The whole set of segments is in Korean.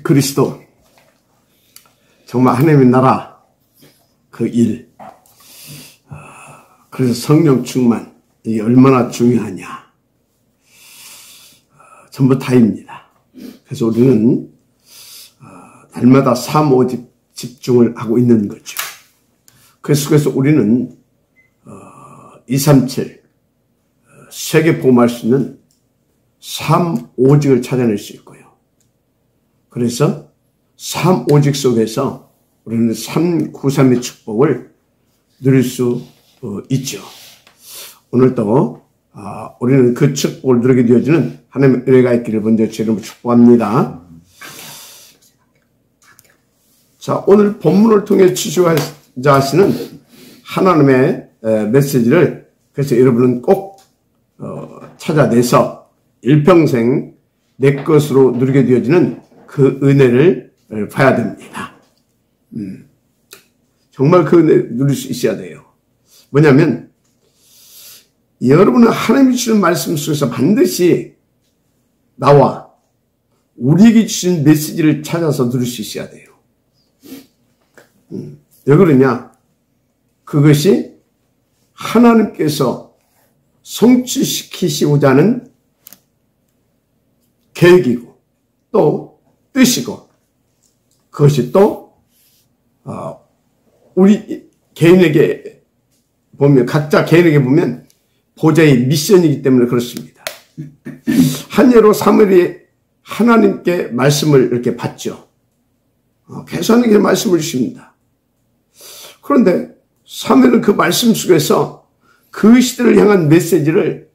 그리스도, 정말 하나님의 나라 그 일, 그래서 성령 충만, 이게 얼마나 중요하냐, 전부 다입니다. 그래서 우리는 날마다 사모집 집중을 하고 있는 거죠. 그래서 우리는 237 세계 복음할 수 있는 3오직을 찾아낼 수 있고요. 그래서 3오직 속에서 우리는 393의 축복을 누릴 수 있죠. 오늘도 우리는 그 축복을 누리게 되어지는 하나님의 은혜가 있기를 먼저 주님으로 축복합니다. 자, 오늘 본문을 통해 추구하자 하시는 하나님의 메시지를 그래서 여러분은 꼭 찾아내서 일평생 내 것으로 누리게 되어지는 그 은혜를 봐야 됩니다. 정말 그 은혜 누릴 수 있어야 돼요. 뭐냐면 여러분은 하나님이 주시는 말씀 속에서 반드시 나와 우리에게 주신 메시지를 찾아서 누릴 수 있어야 돼요. 왜 그러냐? 그것이 하나님께서 성취시키시고자 하는 계획이고 또 뜻이고 그것이 또 우리 개인에게 보면 각자 개인에게 보면 보좌의 미션이기 때문에 그렇습니다. 한 예로 사무엘이 하나님께 말씀을 이렇게 받죠. 계속 하나님께 말씀을 주십니다. 그런데 사무엘은 그 말씀 속에서 그 시대를 향한 메시지를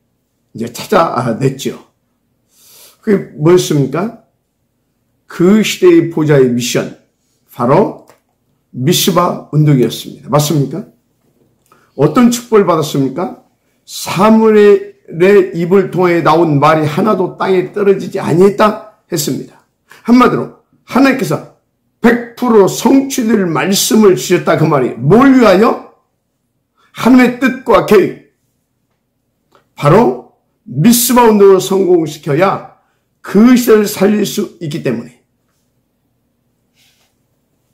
이제 찾아냈죠. 그게 뭐였습니까? 그 시대의 보좌의 미션, 바로 미스바 운동이었습니다. 맞습니까? 어떤 축복을 받았습니까? 사무엘의 입을 통해 나온 말이 하나도 땅에 떨어지지 아니했다 했습니다. 한마디로 하나님께서 100% 성취될 말씀을 주셨다 그 말이에요. 뭘 위하여? 하나님의 뜻과 계획, 바로 미스바 운동을 성공시켜야 그 시대를 살릴 수 있기 때문에.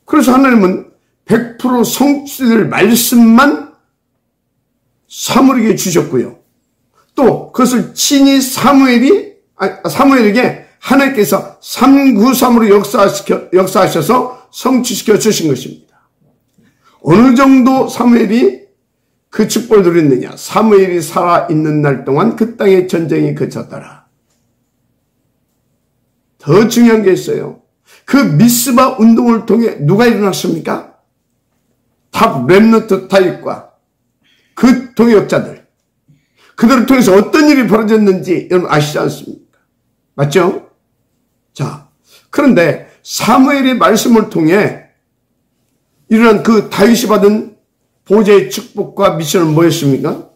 그래서 하나님은 100% 성취될 말씀만 사무엘에게 주셨고요. 또 그것을 친히 사무엘에게 하나님께서 393으로 역사하셔서 성취시켜 주신 것입니다. 어느 정도 사무엘이 그 축복을 누렸느냐? 사무엘이 살아있는 날 동안 그 땅의 전쟁이 그쳤더라. 더 중요한 게 있어요. 그 미스바 운동을 통해 누가 일어났습니까? 탑 렘넌트 타입과 그 동역자들, 그들을 통해서 어떤 일이 벌어졌는지 여러분 아시지 않습니까? 맞죠? 자, 그런데 사무엘의 말씀을 통해 일어난 그 다윗이 받은 보좌의 축복과 미션은 뭐였습니까?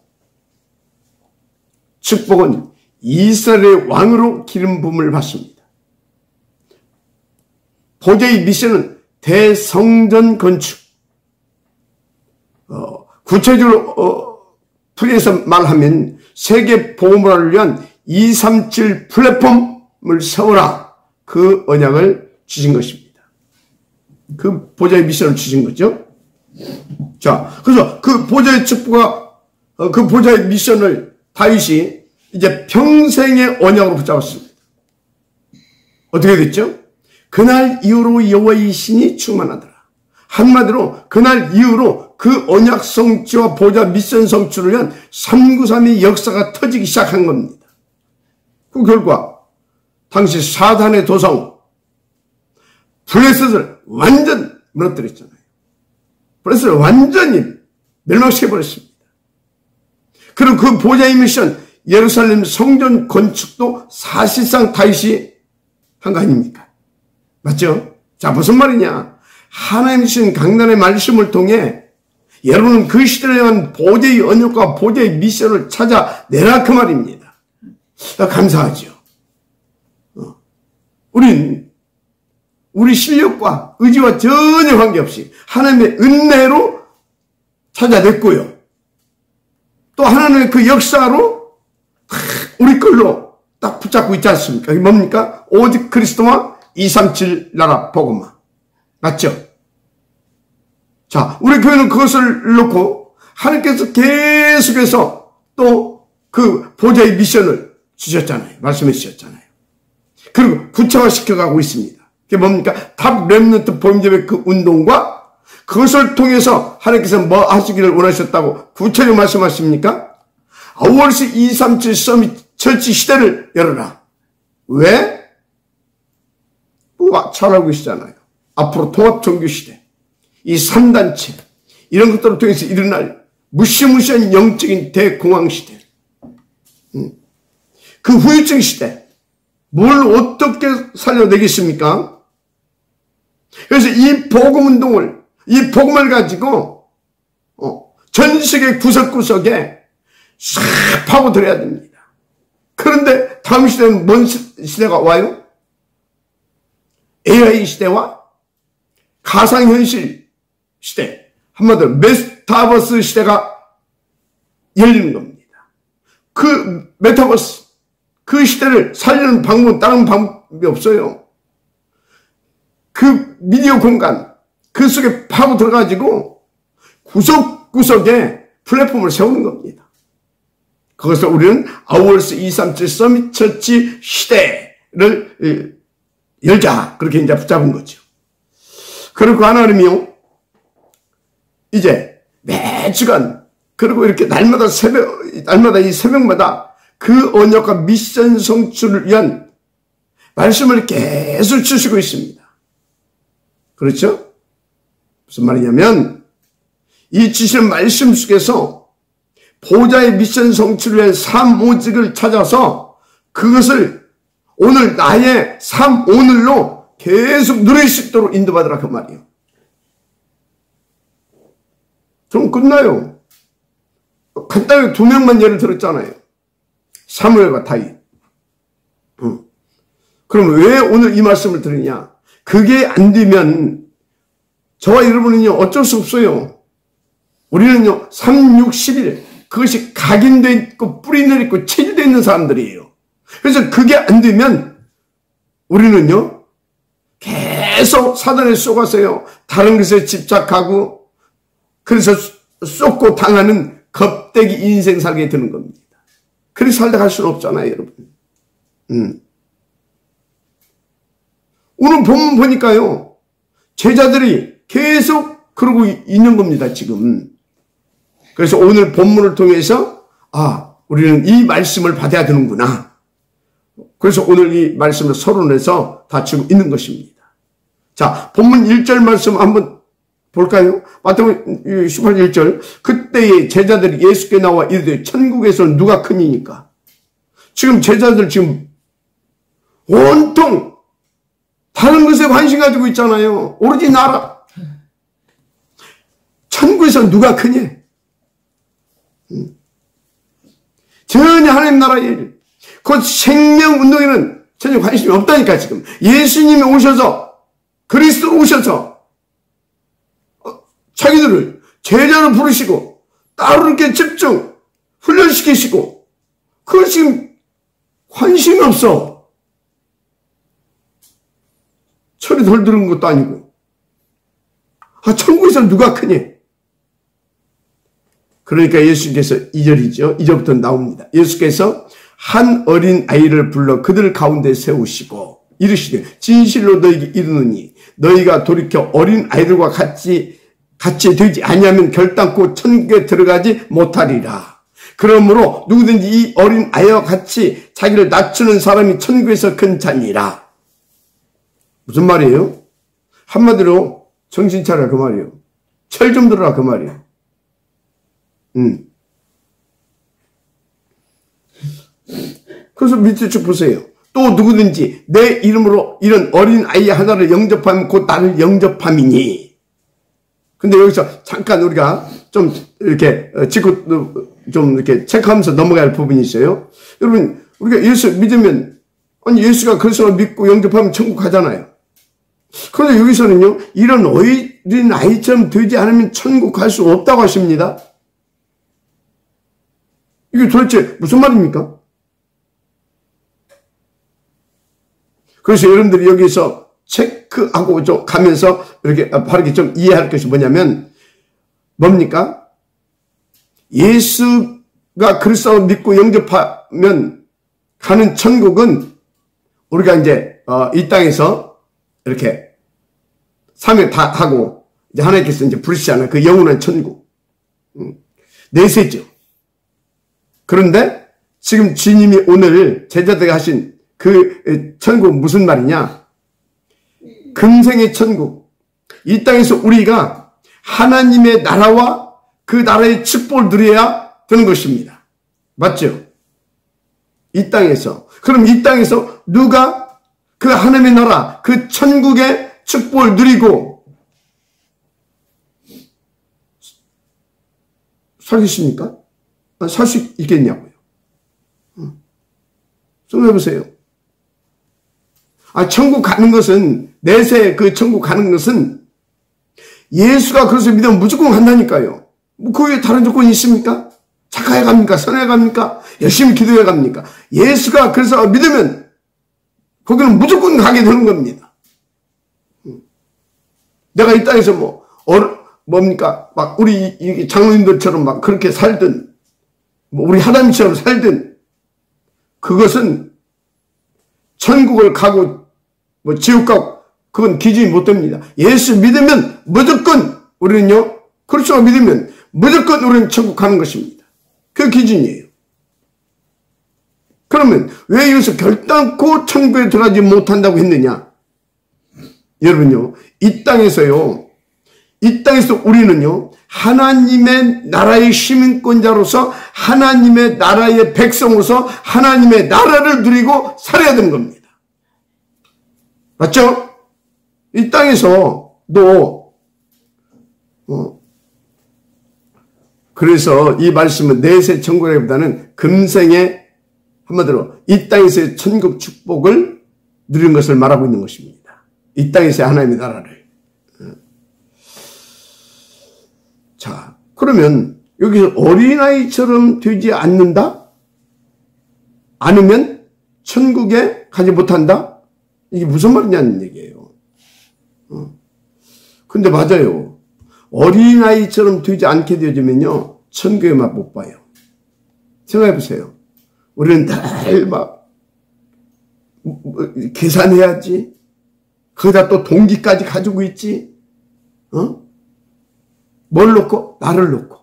축복은 이스라엘의 왕으로 기름 부음을 받습니다. 보좌의 미션은 대성전 건축. 구체적으로 풀이해서 말하면 세계 보호문화를 위한 237 플랫폼을 세워라. 그 언약을 주신 것입니다. 그 보좌의 미션을 주신 거죠. 자, 그래서 그 보좌의 축복과 그 보좌의 미션을 다윗이 이제 평생의 언약으로 붙잡았습니다. 어떻게 됐죠? 그날 이후로 여호와의 신이 충만하더라. 한마디로 그날 이후로 그 언약 성취와 보좌 미션 성취를 위한 393의 역사가 터지기 시작한 겁니다. 그 결과 당시 사단의 도성 블레셋을 완전 무너뜨렸잖아요. 블레셋을 완전히 멸망시켜버렸습니다. 그리고 그 보좌의 미션 예루살렘 성전 건축도 사실상 다윗이 한 거 아닙니까? 맞죠? 자, 무슨 말이냐? 하나님 주신 강단의 말씀을 통해 여러분은 그 시대를 향한 보좌의 언약과 보좌의 미션을 찾아내라 그 말입니다. 감사하죠. 우린 우리 실력과 의지와 전혀 관계없이 하나님의 은혜로 찾아냈고요. 또 하나님의 그 역사로 우리 걸로 딱 붙잡고 있지 않습니까? 이게 뭡니까? 오직 그리스도와 237 나라 복음화. 맞죠? 자, 우리 교회는 그것을 놓고 하나님께서 계속해서 또 그 보좌의 미션을 주셨잖아요. 말씀해 주셨잖아요. 그리고 구체화시켜가고 있습니다. 그게 뭡니까? 탑 렘넌트 보임제의 그 운동과 그것을 통해서 하나님께서 뭐 하시기를 원하셨다고 구체적으로 말씀하십니까? 아워스 237 서밋 철치 시대를 열어라. 왜? 뭐 잘 알고 계시잖아요. 앞으로 통합종교 시대, 이 3단체 이런 것들을 통해서 일어날 무시무시한 영적인 대공황 시대, 그 후유증 시대, 뭘 어떻게 살려내겠습니까? 그래서 이 복음운동을, 이 복음을 가지고 전 세계 구석구석에 싹 파고들어야 됩니다. 그런데 다음 시대는 뭔 시대가 와요? AI 시대와 가상현실 시대, 한마디로 메타버스 시대가 열리는 겁니다. 그 메타버스, 그 시대를 살리는 방법은 다른 방법이 없어요. 그 미디어 공간, 그 속에 파고 들어가지고 구석구석에 플랫폼을 세우는 겁니다. 그것을 우리는 아워스 237 서밋 처치 시대를 열자, 그렇게 이제 붙잡은 거죠. 그리고 하나님이요, 이제 매주간, 그리고 이렇게 날마다 이 새벽마다 그 언약과 미션 성취를 위한 말씀을 계속 주시고 있습니다. 그렇죠? 무슨 말이냐면, 이 주시는 말씀 속에서 보좌의 미션 성취를 위한 삶 오직을 찾아서 그것을 오늘 나의 삶 오늘로 계속 누릴 수 있도록 인도받으라 그 말이에요. 그럼 끝나요. 간단하게 2명만 예를 들었잖아요. 사무엘과 다윗. 그럼 왜 오늘 이 말씀을 들으냐? 그게 안 되면 저와 여러분은요 어쩔 수 없어요. 우리는요 3, 6, 11 그것이 각인되어 있고 뿌리 내리고 체질되어 있는 사람들이에요. 그래서 그게 안 되면 우리는요 계속 사단에 쏘가서요 다른 것에 집착하고 그래서 쏟고 당하는 겁대기 인생 살게 되는 겁니다. 그렇게 살다 갈 수는 없잖아요, 여러분. 오늘 본문 보니까요 제자들이 계속 그러고 있는 겁니다, 지금. 그래서 오늘 본문을 통해서 우리는 이 말씀을 받아야 되는구나. 그래서 오늘 이 말씀을 서론해서 다치고 있는 것입니다. 자, 본문 1절 말씀 한번 볼까요? 마태복음 18절 1절. 그때의 제자들이 예수께 나와 이르되 천국에서는 누가 크니까? 지금 제자들 지금 온통 다른 것에 관심 가지고 있잖아요. 오로지 나라. 천국에서는 누가 크니? 전혀 하나님 나라의 일, 그 생명운동에는 전혀 관심이 없다니까 지금. 예수님이 오셔서 그리스도 오셔서 자기들을 제자로 부르시고 따로 이렇게 집중 훈련시키시고 그걸 지금 관심이 없어. 철이 덜 들은 것도 아니고. 천국에서 누가 크니? 그러니까 예수께서 2절이죠. 2절부터 나옵니다. 예수께서 한 어린 아이를 불러 그들 가운데 세우시고 이르시되 진실로 너희에게 이르노니 너희가 돌이켜 어린 아이들과 같이 되지 아니하면 결단코 천국에 들어가지 못하리라. 그러므로 누구든지 이 어린 아이와 같이 자기를 낮추는 사람이 천국에서 큰 자니라. 무슨 말이에요? 한마디로 정신 차려 그 말이에요. 철 좀 들어라 그 말이에요. 그래서 밑에 쭉 보세요. 또 누구든지 내 이름으로 이런 어린 아이 하나를 영접하면 곧 나를 영접함이니. 근데 여기서 잠깐 우리가 좀 이렇게 짚고 좀 이렇게 체크하면서 넘어갈 부분이 있어요. 여러분, 우리가 예수 믿으면, 아니, 예수가 그리스도를 믿고 영접하면 천국 가잖아요. 그런데 여기서는요, 이런 어린 아이처럼 되지 않으면 천국 갈 수 없다고 하십니다. 이게 도대체 무슨 말입니까? 그래서 여러분들이 여기서 체크하고 좀 가면서 이렇게 바르게 좀 이해할 것이 뭐냐면 뭡니까? 예수가 그리스도를 믿고 영접하면 가는 천국은 우리가 이제 이 땅에서 이렇게 사명 다 하고 이제 하나님께서 이제 부르시잖아요. 그 영원한 천국. 내세죠. 그런데 지금 주님이 오늘 제자들에게 하신 그 천국은 무슨 말이냐? 금생의 천국. 이 땅에서 우리가 하나님의 나라와 그 나라의 축복을 누려야 되는 것입니다. 맞죠? 이 땅에서. 그럼 이 땅에서 누가 그 하나님의 나라, 그 천국의 축복을 누리고 살겠습니까? 살 수 있겠냐고요. 생각해보세요. 천국 가는 것은, 내세 그 천국 가는 것은 예수가 그것을 믿으면 무조건 간다니까요. 그 외에 다른 조건이 있습니까? 착하게 갑니까? 선하게 갑니까? 열심히 기도해 갑니까? 예수가 그래서 믿으면 거기는 무조건 가게 되는 겁니다. 내가 이 땅에서 뭡니까? 막 우리 장로님들처럼 막 그렇게 살든, 우리 하나님처럼 살든, 그것은 천국을 가고 지옥 가고 그건 기준이 못 됩니다. 예수 믿으면 무조건 우리는요, 그리스도가 믿으면 무조건 우리는 천국 가는 것입니다. 그 기준이에요. 그러면 왜 여기서 결단코 천국에 들어가지 못한다고 했느냐? 여러분요, 이 땅에서 우리는요, 하나님의 나라의 시민권자로서 하나님의 나라의 백성으로서 하나님의 나라를 누리고 살아야 되는 겁니다. 맞죠? 이 땅에서 그래서 이 말씀은 내세 천국이라기보다는 금생의, 한마디로 이 땅에서의 천국 축복을 누리는 것을 말하고 있는 것입니다. 이 땅에서의 하나님의 나라를. 자, 그러면 여기서 어린아이처럼 되지 않는다? 않으면 천국에 가지 못한다? 이게 무슨 말이냐는 얘기예요. 근데 맞아요. 어린아이처럼 되지 않게 되어지면요, 천국에만 못 봐요. 생각해 보세요. 우리는 늘 계산해야지. 거기다 또 동기까지 가지고 있지. 뭘 놓고? 나를 놓고.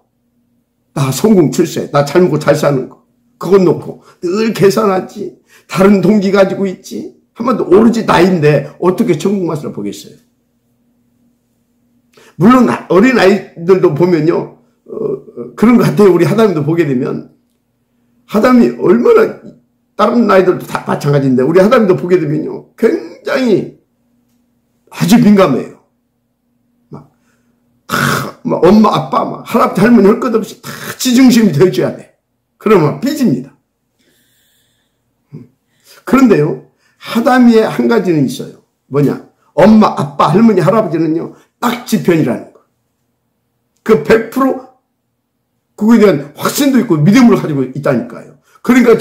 나 성공 출세, 나 잘 먹고 잘 사는 거. 그것 놓고 늘 계산하지. 다른 동기 가지고 있지. 한번도 오로지 나인데 어떻게 천국 맛을 보겠어요? 물론 어린 아이들도 보면요, 그런 것 같아요. 우리 하다님도 보게 되면 하다님이 얼마나, 다른 아이들도 다 마찬가지인데 우리 하다님도 보게 되면요, 굉장히 아주 민감해요. 막 엄마 아빠 할아버지 할머니 할 것 없이 다 지중심이 되어줘야 돼. 그러면 삐집니다. 그런데요, 하다미의 한 가지는 있어요. 뭐냐? 엄마 아빠 할머니 할아버지는요, 딱 지편이라는 거. 그 100% 그거에 대한 확신도 있고 믿음을 가지고 있다니까요. 그러니까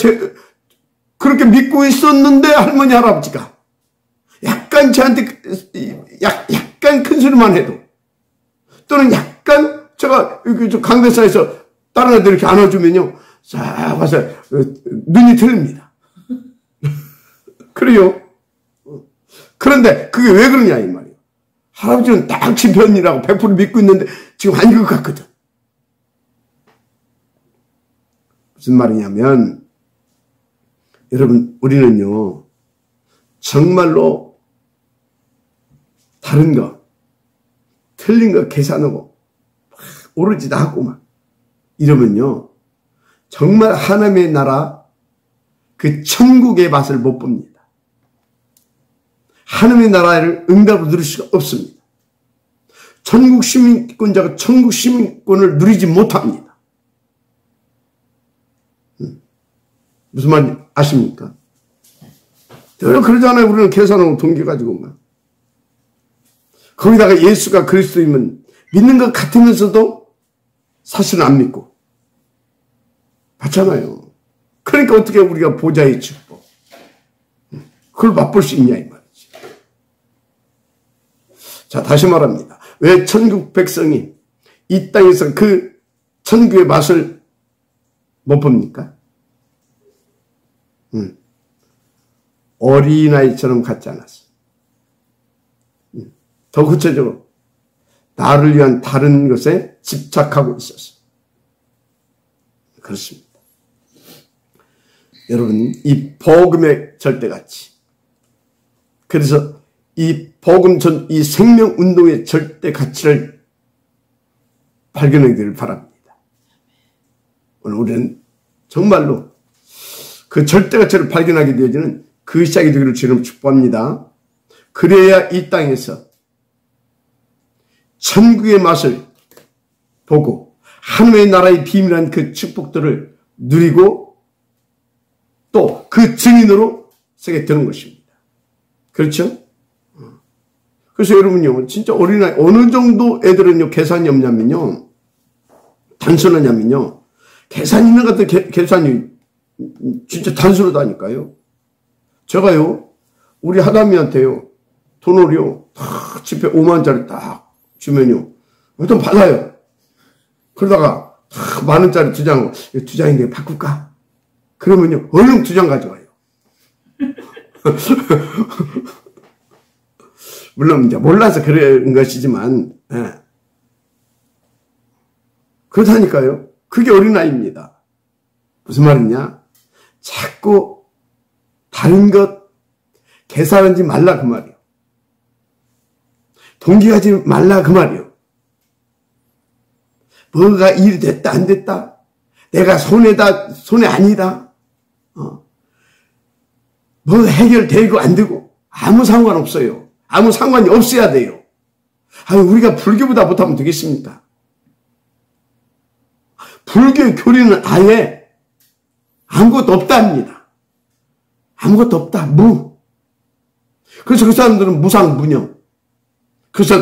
그렇게 믿고 있었는데 할머니 할아버지가 약간 저한테 약간 큰 소리만 해도, 또는 약간 제가 강대사에서 다른 애들 이렇게 안아주면요, 싹 와서 눈이 틀립니다. 그래요. 그런데 그게 왜 그러냐 이 말이에요. 할아버지는 딱 지편이라고 100% 믿고 있는데 지금 아닌 것 같거든. 무슨 말이냐면, 여러분, 우리는요, 정말로 다른 거, 틀린 거 계산하고 오로지 나하고 막 이러면요, 정말 하나님의 나라, 그 천국의 맛을 못 봅니다. 하나님의 나라를 응답으로 누릴 수가 없습니다. 천국 시민권자가 천국 시민권을 누리지 못합니다. 무슨 말인지 아십니까? 늘 그러잖아요. 우리는 계산하고 동기 가지고 막. 거기다가 예수가 그리스도이면 믿는 것 같으면서도 사실은 안 믿고. 맞잖아요. 그러니까 어떻게 우리가 보좌의 축복, 그걸 맛볼 수 있냐 이 말이지. 자, 다시 말합니다. 왜 천국 백성이 이 땅에서 그 천국의 맛을 못 봅니까? 어린아이처럼 같지 않았어. 더 구체적으로 나를 위한 다른 것에 집착하고 있었어. 그렇습니다. 여러분, 이 복음의 절대가치. 그래서 이 복음 이 생명운동의 절대가치를 발견하기를 바랍니다. 오늘 우리는 정말로 그 절대가치를 발견하게 되어지는 그 시작이 되기를 주님 축복합니다. 그래야 이 땅에서 천국의 맛을 보고 하나님의 나라의 비밀한 그 축복들을 누리고 또 그 증인으로 세계 되는 것입니다. 그렇죠? 그래서 여러분요, 진짜 어린아이, 어느 정도 애들은요, 계산이 없냐면요, 단순하냐면요, 계산 있는 것 같은 계산이 진짜 단순하다니까요. 제가요, 우리 하담이한테요, 돈을요, 딱 집에 5만원짜리 딱 주면요, 돈 받아요. 그러다가 딱 만원짜리 2장, 2장인데 바꿀까? 그러면요, 얼른 2장 가져와요. 물론 이제 몰라서 그런 것이지만, 예. 그렇다니까요. 그게 어린아이입니다. 무슨 말이냐? 자꾸 다른 것 계산하지 말라 그 말이요. 동기하지 말라 그 말이요. 뭐가 일이 됐다 안 됐다. 내가 손해다 손해 아니다. 뭐 해결되고 안 되고 아무 상관없어요. 아무 상관이 없어야 돼요. 아니 우리가 불교보다 못하면 되겠습니까? 불교 교리는 아예 아무것도 없답니다. 아무것도 없다. 무. 그래서 그 사람들은 무상무념. 그래서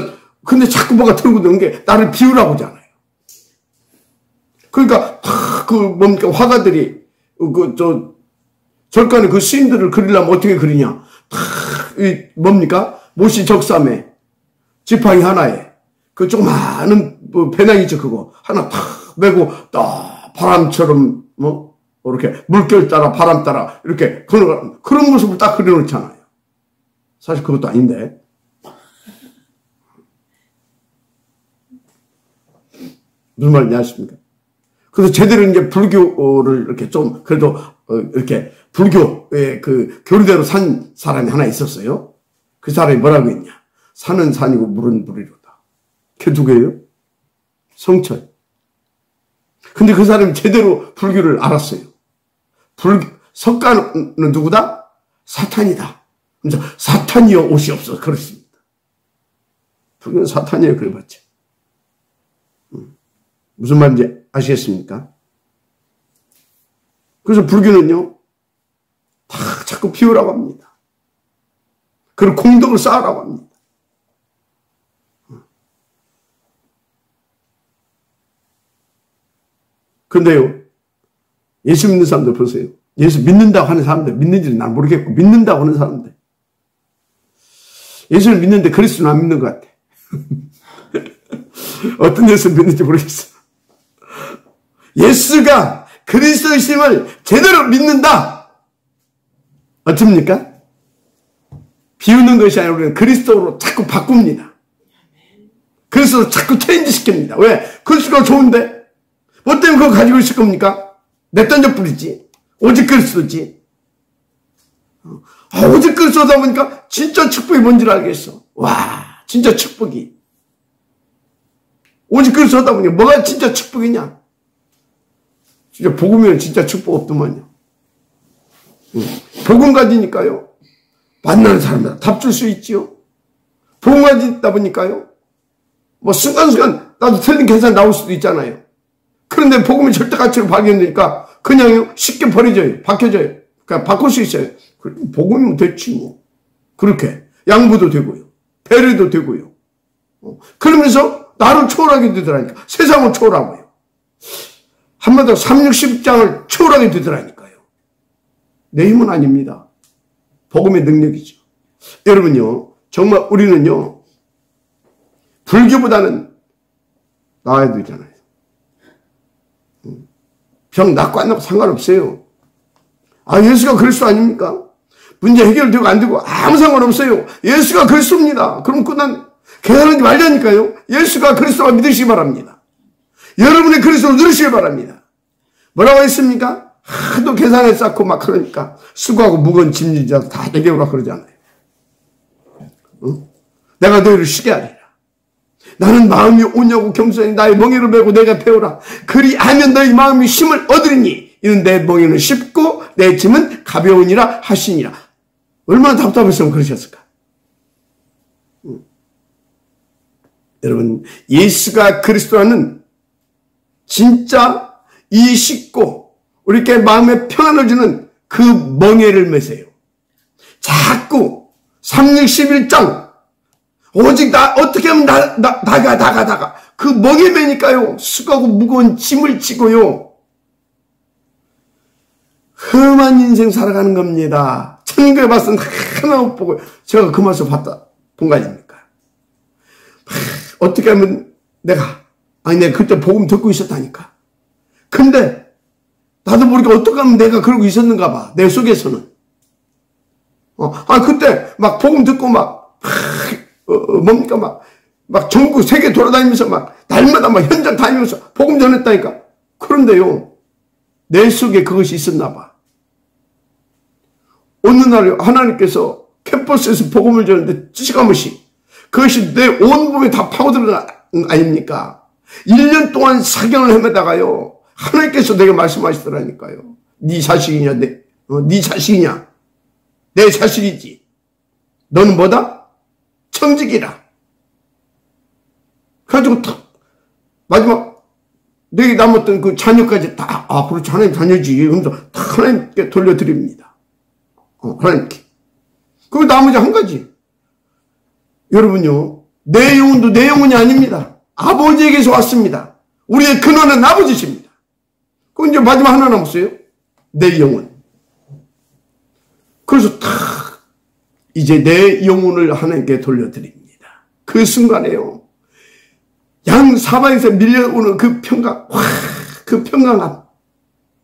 근데 자꾸 뭐가 들고 드는 게 나를 비우라고 하잖아요. 그러니까 그 뭡니까 화가들이 절간에 그 스님들을 그리려면 어떻게 그리냐? 뭡니까? 못이 적삼에 지팡이 하나에 그 조그마한 뭐 배낭이죠 그거 하나 탁 메고 딱 바람처럼 뭐 이렇게 물결 따라 바람 따라 이렇게 그런 모습을 딱 그려놓잖아요. 사실 그것도 아닌데. 무슨 말인지 아십니까? 그래서 제대로 이제 불교를 이렇게 좀 그래도 이렇게 불교의 그 교리대로 산 사람이 하나 있었어요. 그 사람이 뭐라고 했냐? 산은 산이고 물은 물이로다. 그게 누구예요? 성철. 근데 그 사람이 제대로 불교를 알았어요. 석가는 누구다? 사탄이다. 그래서 사탄이여 옷이 없어. 그렇습니다. 불교는 사탄이에요. 그래봤자. 무슨 말인지 아시겠습니까? 그래서 불교는요, 다 자꾸 피우라고 합니다. 그리고 공덕을 쌓으라고 합니다. 근데요, 예수 믿는 사람들 보세요. 예수 믿는다고 하는 사람들, 믿는지는 난 모르겠고, 믿는다고 하는 사람들. 예수를 믿는데 그리스도는 안 믿는 것 같아. 어떤 예수를 믿는지 모르겠어. 예수가 그리스도이심을 제대로 믿는다. 어떻습니까? 비우는 것이 아니라 우리는 그리스도로 자꾸 바꿉니다. 그래서 자꾸 체인지 시킵니다. 왜? 그리스도가 좋은데? 뭐 때문에 그거 가지고 있을 겁니까? 내 던져뿌리지. 오직 그리스도지. 오직 그리스도다 보니까 진짜 축복이 뭔지를 알겠어. 와, 진짜 축복이. 오직 그리스도다 보니까 뭐가 진짜 축복이냐? 진짜 복음이면 진짜 축복 없더만요. 복음 가지니까요. 만나는 사람들 답 줄 수 있지요. 복음 가지다 보니까요. 뭐 순간순간 나도 틀린 계산 나올 수도 있잖아요. 그런데 복음이 절대 가치로 발견되니까 그냥 쉽게 버려져요. 바뀌어져요. 그러니까 바꿀 수 있어요. 복음이면 됐지 뭐. 그렇게 양보도 되고요. 배려도 되고요. 그러면서 나를 초월하게 되더라니까. 세상을 초월하고요. 한마디로 360장을 초월하게 되더라니까요. 내 힘은 아닙니다. 복음의 능력이죠. 여러분요. 정말 우리는요. 불교보다는 나아야 되잖아요. 병 낫고 안 낫고 상관없어요. 아, 예수가 그리스도 아닙니까? 문제 해결되고 안 되고 아무 상관없어요. 예수가 그리스도입니다. 그럼 계산하지 말자니까요. 예수가 그리스도가 믿으시기 바랍니다. 여러분의 그리스도를 누리시기 바랍니다. 뭐라고 했습니까? 하도 계산에 쌓고 막 그러니까 수고하고 무거운 짐지자 다 내게 오라 그러잖아요. 내가 너희를 쉬게 하리라. 나는 마음이 온유하고 겸손히 나의 멍에를 메고 내가 배우라. 그리하면 너희 마음이 힘을 얻으리니 이는 내 멍에는 쉽고 내 짐은 가벼우니라 하시니라. 얼마나 답답했으면 그러셨을까? 여러분, 예수가 그리스도라는 진짜 이 쉽고 우리에게 마음에 평안을 주는 그 멍에를 메세요. 자꾸 361장 오직 나 어떻게 하면 나가 그 멍에 매니까요. 수고하고 무거운 짐을 지고요. 험한 인생 살아가는 겁니다. 천국에 봤으면 하나 못 보고 제가 그 맛을 본 거 아닙니까? 어떻게 하면 내가 그때 복음 듣고 있었다니까. 근데 나도 모르게 어떻게 하면 내가 그러고 있었는가 봐. 내 속에서는. 그때 막 복음 듣고 막 전국 세계 돌아다니면서 막 날마다 막 현장 다니면서 복음 전했다니까. 그런데요, 내 속에 그것이 있었나 봐. 어느 날 하나님께서 캠퍼스에서 복음을 전했는데 찌시가무시 그것이 내 온몸에 다 파고들어간 거 아닙니까? 1년 동안 사경을 헤매다가요, 하나님께서 내게 말씀하시더라니까요. 네 자식이냐, 네 자식이냐? 내 자식이지. 너는 뭐다? 청직이라. 그래가지고 마지막 내게 남았던 그 자녀까지 다, 그렇지, 하나님 자녀지. 그러면서 다 하나님께 돌려드립니다. 하나님께. 그리고 나머지 한 가지. 여러분요, 내 영혼도 내 영혼이 아닙니다. 아버지에게서 왔습니다. 우리의 근원은 아버지십니다. 그럼 이제 마지막 하나 남았어요. 내 영혼. 그래서 이제 내 영혼을 하나님께 돌려드립니다. 그 순간에요, 양 사방에서 밀려오는 그 평강, 그 평강함.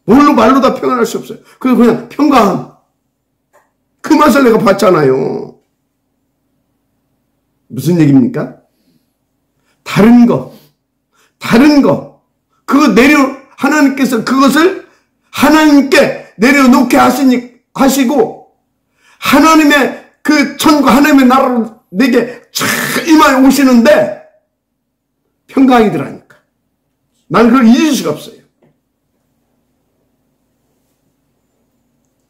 말로 다 평안할 수 없어요. 그래서 그냥 평강함. 그 맛을 내가 봤잖아요. 무슨 얘기입니까? 다른 거. 하나님께서 그것을 하나님께 내려놓게 하시고, 하나님의 그 천국, 하나님의 나라로 내게 촥 임하여 오시는데, 평강이더라니까. 나는 그걸 잊을 수가 없어요.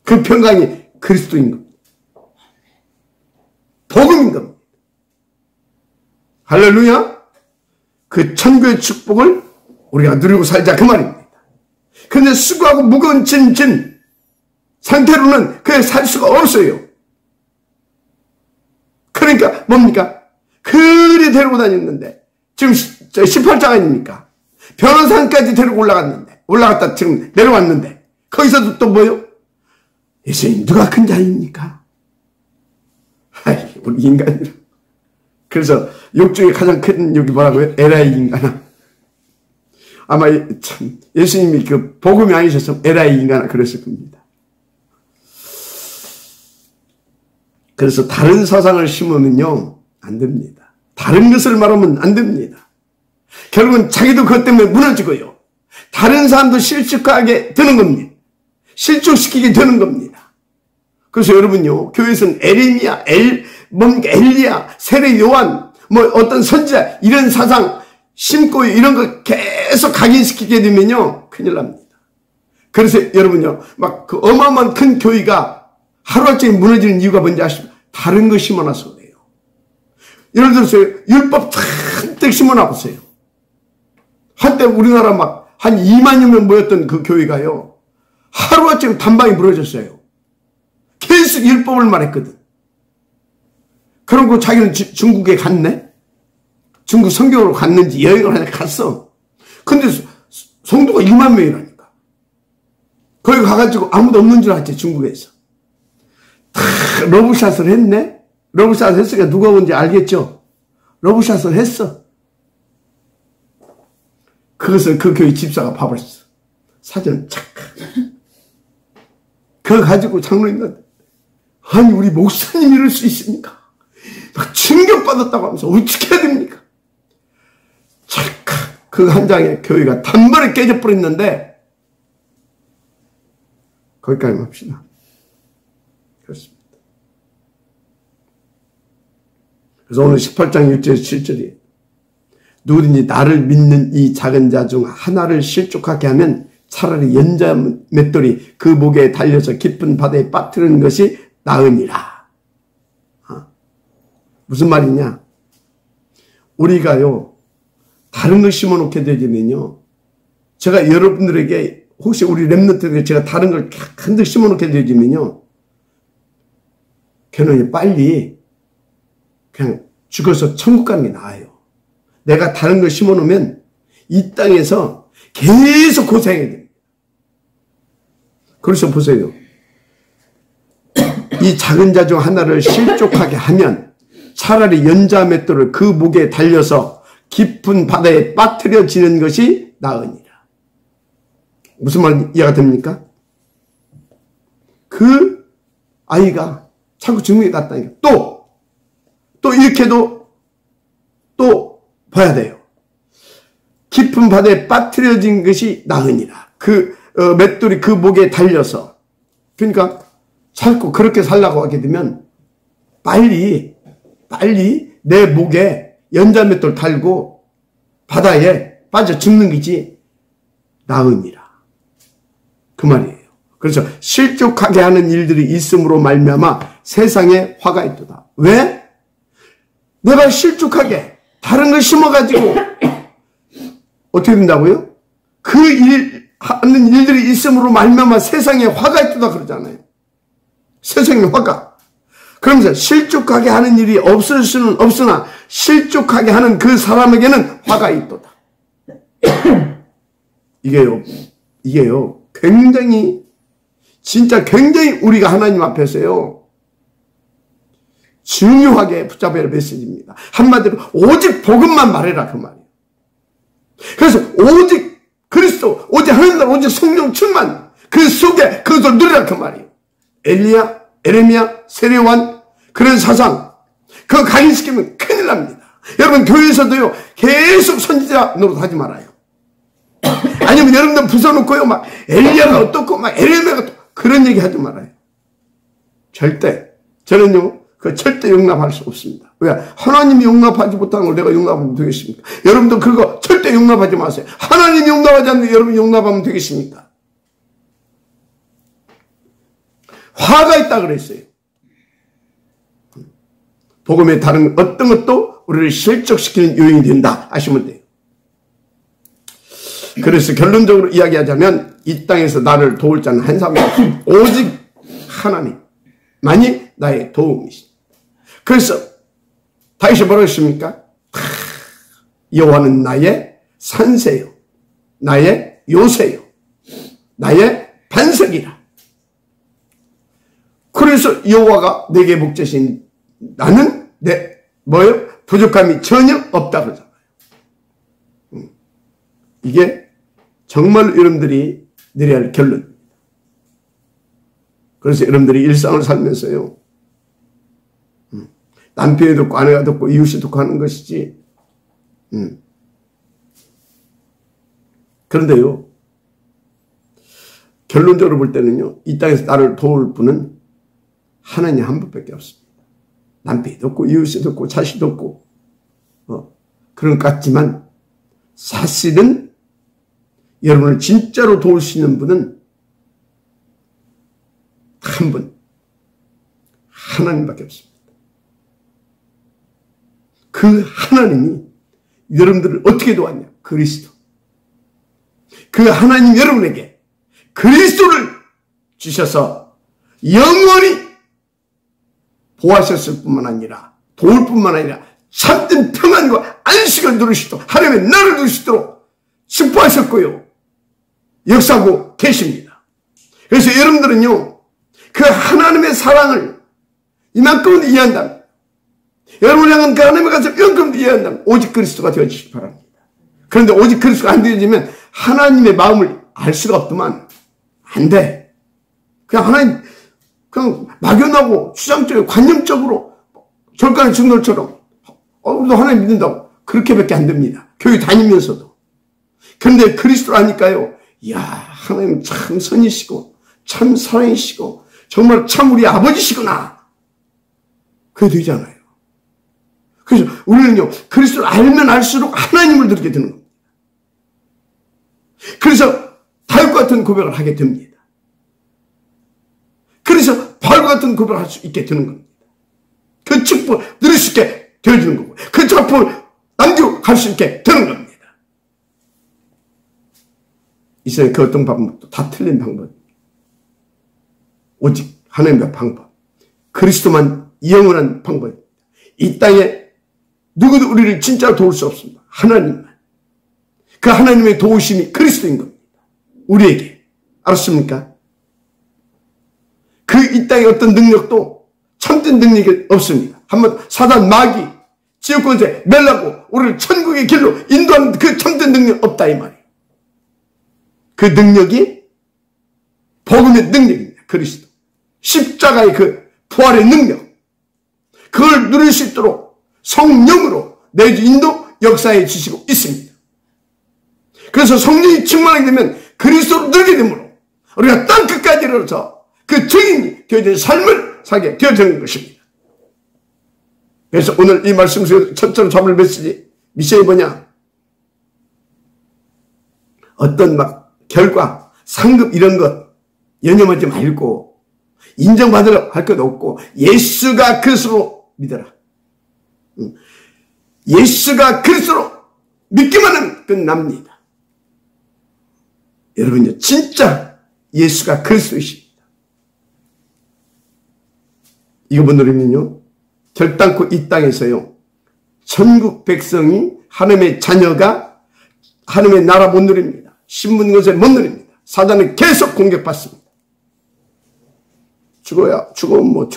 그 평강이 그리스도인 겁니다. 복음인 겁니다. 할렐루야. 그 천국의 축복을 우리가 누리고 살자, 그 말입니다. 근데 수고하고 무거운 짐 상태로는 그냥 살 수가 없어요. 그러니까 뭡니까? 그리 데리고 다녔는데 지금 18장 아닙니까? 변호산까지 데리고 올라갔다 지금 내려왔는데 거기서도 또 뭐요? 예수님 누가 큰 자입니까? 우리 인간이라. 그래서 욕 중에 가장 큰 욕이 뭐라고요? 에라이 인간아. 아마 참 예수님이 그 복음이 아니셨으면 에라이 인간아 그랬을 겁니다. 그래서 다른 사상을 심으면요 안 됩니다. 다른 것을 말하면 안 됩니다. 결국은 자기도 그것 때문에 무너지고요. 다른 사람도 실축하게 되는 겁니다. 실족시키게 되는 겁니다. 그래서 여러분요, 교회에서는 에레미야, 엘리야, 세례 요한, 어떤 선지자, 이런 사상 심고 이런 거 계속 각인시키게 되면요, 큰일 납니다. 그래서 여러분요, 막 그 어마어마한 큰 교회가 하루아침에 무너지는 이유가 뭔지 아십니까? 다른 거 심어놔서 그래요. 예를 들어서 율법 잔뜩 심어놔보세요. 한때 우리나라 막 한 2만여 명 모였던 그 교회가요, 하루아침에 단방이 무너졌어요. 계속 율법을 말했거든. 그러고 자기는 중국에 갔네? 중국 성경으로 갔는지 여행을 하냐 갔어. 근데 성도가 2만 명이라니까. 거기 가가지고 아무도 없는 줄 알았지, 중국에서. 다 러브샷을 했네? 러브샷을 했으니까 누가 온지 알겠죠? 러브샷을 했어. 그것을 그 교회 집사가 봐버렸어. 사진을 착. 그거 가지고 장로님한테, 아니 우리 목사님 이럴 수 있습니까? 막 충격받았다고 하면서 어떻게 해야 됩니까? 착. 그 한 장에 교회가 단번에 깨져버렸는데, 거기까지 합시다. 그렇습니다. 그래서 오늘 18장 6절 7절이 누구든지 나를 믿는 이 작은 자 중 하나를 실족하게 하면 차라리 연자 맷돌이 그 목에 달려서 깊은 바다에 빠뜨리는 것이 나으니라. 무슨 말이냐? 우리가요, 다른 걸 심어놓게 되면요, 제가 여러분들에게 혹시 우리 랩런트들에게 제가 다른 걸 한들 심어놓게 되면요, 걔는 빨리 그냥 죽어서 천국 가는 게 나아요. 내가 다른 걸 심어놓으면 이 땅에서 계속 고생해야 됩니다. 그래서 보세요. 이 작은 자 중 하나를 실족하게 하면 차라리 연자 맷돌을 그 목에 달려서 깊은 바다에 빠뜨려지는 것이 나으니라. 무슨 말 이해가 됩니까? 그 아이가 자꾸 증명이 났다니까. 또 이렇게도 또 봐야 돼요. 깊은 바다에 빠뜨려진 것이 나으니라. 그 맷돌이 그 목에 달려서. 그러니까 자꾸 그렇게 살라고 하게 되면 빨리 내 목에 연자 맷돌 달고 바다에 빠져 죽는 것이 나으니라. 그 말이에요. 그래서 실족하게 하는 일들이 있음으로 말미암아 세상에 화가 있도다. 왜? 내가 실족하게 다른 걸 심어가지고 어떻게 된다고요? 그 하는 일들이 있음으로 말미암아 세상에 화가 있도다 그러잖아요. 세상에 화가. 그러면서 실족하게 하는 일이 없을 수는 없으나 실족하게 하는 그 사람에게는 화가 있도다. 이게요 굉장히 진짜 굉장히 우리가 하나님 앞에서요 중요하게 붙잡아야 할 메시지입니다. 한마디로 오직 복음만 말해라 그 말이에요. 그래서 오직 그리스도, 오직 하나님 나라, 오직 성령 충만 그 속에 그것을 누리라 그 말이에요. 엘리야, 에레미야, 세례요한 그런 사상 그거 각인시키면 큰일 납니다. 여러분 교회에서도요 계속 선지자 노릇하지 말아요. 아니면 여러분들 부숴놓고요 막 엘리야가 어떻고 막 에레미야가 어떻고 그런 얘기 하지 말아요. 절대. 저는요 그 절대 용납할 수 없습니다. 왜? 하나님이 용납하지 못하는 걸 내가 용납하면 되겠습니까? 여러분들 그거 절대 용납하지 마세요. 하나님이 용납하지 않는데 여러분이 용납하면 되겠습니까? 화가 있다 그랬어요. 복음의 다른 어떤 것도 우리를 실족시키는 요인이 된다 하시면 돼요. 그래서 결론적으로 이야기하자면 이 땅에서 나를 도울 자는 한 사람이 없습니다. 오직 하나님만이 나의 도움이십니다. 그래서 다윗이 뭐라고 했습니까? 여호와는 나의 산세요, 나의 요새요, 나의 반석이라. 그래서 여호와가 내게 목자신 나는 부족함이 전혀 없다 그러잖아요. 이게 정말 여러분들이 내려야 할 결론입니다. 그래서 여러분들이 일상을 살면서요 남편이 듣고 아내가 듣고 이웃이 듣고 하는 것이지 그런데요 결론적으로 볼 때는요 이 땅에서 나를 도울 분은 하나님 한 분밖에 없습니다. 남편이 듣고 이웃이 듣고 자식이 듣고 그런 것 같지만 사실은 여러분을 진짜로 도울 수 있는 분은 한 분, 하나님밖에 없습니다. 그 하나님이 여러분들을 어떻게 도왔냐? 그리스도. 그 하나님 여러분에게 그리스도를 주셔서 영원히 보호하셨을 뿐만 아니라 도울 뿐만 아니라 참된 평안과 안식을 누리시도록 하나님의 나를 누리시도록 축복하셨고요. 역사하고 계십니다. 그래서 여러분들은요 그 하나님의 사랑을 이만큼 이해한다면 여러분 향한 그 하나님의 가서 이만큼 이해한다면 오직 그리스도가 되어주시기 바랍니다. 그런데 오직 그리스도가 안 되어지면 하나님의 마음을 알 수가 없더만. 안 돼. 그냥 하나님, 그냥 막연하고 추상적이고 관념적으로 절간의 증널처럼 우리도 하나님 믿는다고 그렇게밖에 안 됩니다. 교회 다니면서도. 그런데 그리스도를 아니까요. 이야, 하나님 참 선이시고 참 사랑이시고 정말 참 우리 아버지시구나. 그게 되잖아요. 그래서 우리는요, 그리스도를 알면 알수록 하나님을 들게 되는 겁니다. 그래서 다윗과 같은 고백을 하게 됩니다. 그래서 바울과 같은 고백을 할 수 있게 되는 겁니다. 그 축복을 누릴 수 있게 되어지는 거고, 그 축복을 남겨갈 수 있게 되는 겁니다. 이 세상에 그 어떤 방법도 다 틀린 방법. 오직 하나님의 방법. 그리스도만 영원한 방법입니다. 이 땅에 누구도 우리를 진짜로 도울 수 없습니다. 하나님만. 그 하나님의 도우심이 그리스도인 겁니다. 우리에게. 알았습니까? 그 이 땅의 어떤 능력도 참된 능력이 없습니다. 한번 사단 마귀 지옥권세 멸하고 우리를 천국의 길로 인도하는 그 참된 능력 없다 이 말이에요. 그 능력이 복음의 능력입니다. 그리스도. 십자가의 그 부활의 능력. 그걸 누릴 수 있도록 성령으로 내주 인도 역사해 주시고 있습니다. 그래서 성령이 충만하게 되면 그리스도로 늘게 되므로 우리가 땅 끝까지 이르러서 그 증인이 되어진 삶을 살게 되어지는 것입니다. 그래서 오늘 이 말씀 속에서 첫째로 잡을 메시지 미션이 뭐냐? 어떤 막 결과, 상급 이런 것 연연하지 말고 인정받으려 할 것 없고 예수가 그리스도로 믿어라. 예수가 그리스도로 믿기만 하면 끝납니다. 여러분요, 진짜 예수가 그리스도이십니다. 이거 못 누리면요, 결단코 이 땅에서요, 천국 백성이 하나님의 자녀가 하나님의 나라 못 누립니다. 신분 것에 못 누립니다. 사단은 계속 공격받습니다. 죽으면 뭐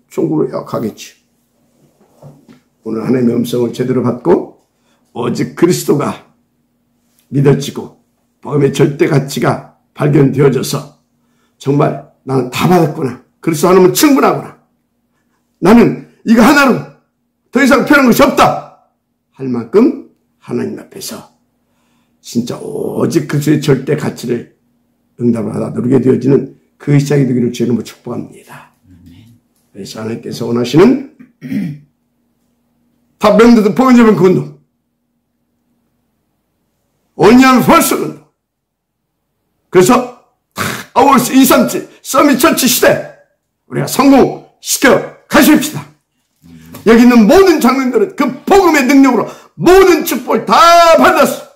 천국으로 가겠지. 오늘 하나님의 음성을 제대로 받고 오직 그리스도가 믿어지고 복음의 절대 가치가 발견되어져서 정말 나는 다 받았구나. 그리스도 하나님은 충분하구나. 나는 이거 하나로 더 이상 필요한 것이 없다 할 만큼 하나님 앞에서 진짜 오직 그리스도의 절대 가치를 응답을 하다 누리게 되어지는 그 시작이 되기를 주님으로 축복합니다. 그래서 하나님께서 원하시는 다 명도든 복음적인 그 운동, 온유한 벌써 운동. 그래서 아울스 237 서밋 처치 시대 우리가 성공시켜 가십시다. 여기 있는 모든 장로님들은 그 복음의 능력으로 모든 축복을 다 받아서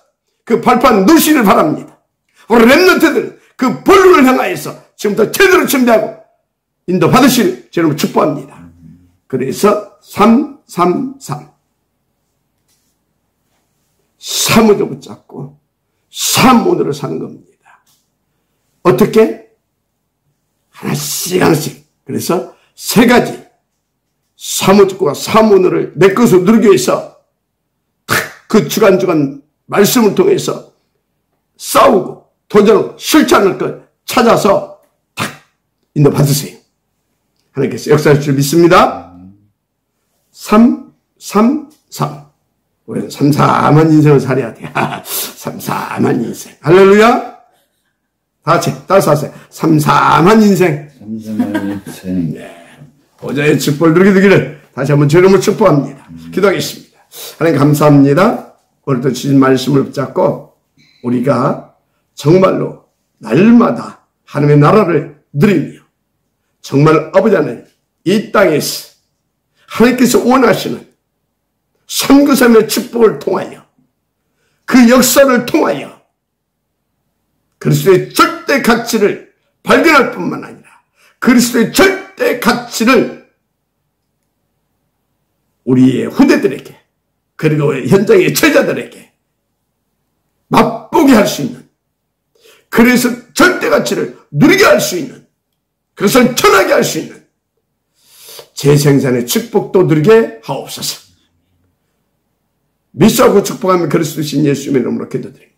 그 발판 누시를 바랍니다. 우리 렘넌트들은 그 본론을 향하여서 지금부터 제대로 준비하고 인도 받으실 여러분 축복합니다. 그래서 333 3으로 붙잡고 3문으로 사는 겁니다. 어떻게? 하나씩 그래서 세 가지 사무직과 사문을 내 것으로 누리기 위해서 그 주간주간 말씀을 통해서 싸우고 도전하고 실천할 것 찾아서 탁 인도 받으세요. 하나님께서 역사할 줄 믿습니다. 333 우리는 삼삼한 인생을 살아야 돼. 삼삼한 인생. 할렐루야. 다 같이 따라서 하세요. 삼삼한 인생. 삼삼한 인생. 네. 보좌의 축복을 누리게 되기를 다시 한번 제 이름으로 축복합니다. 기도하겠습니다. 하나님 감사합니다. 오늘도 주신 말씀을 붙잡고 우리가 정말로 날마다 하나님의 나라를 누리며 정말 아버지 하나님 이 땅에서 하나님께서 원하시는 선교사의 축복을 통하여 그 역사를 통하여 그리스도의 절대 가치를 발견할 뿐만 아니라 그리스도의 절대 가치를 우리의 후대들에게 그리고 현장의 제자들에게 맛보게 할 수 있는 그래서 절대 가치를 누리게 할 수 있는 그것을 전하게 할 수 있는 재생산의 축복도 누리게 하옵소서. 믿사고 축복하며 그리스도 신 예수님의 이름으로 기도드립니다.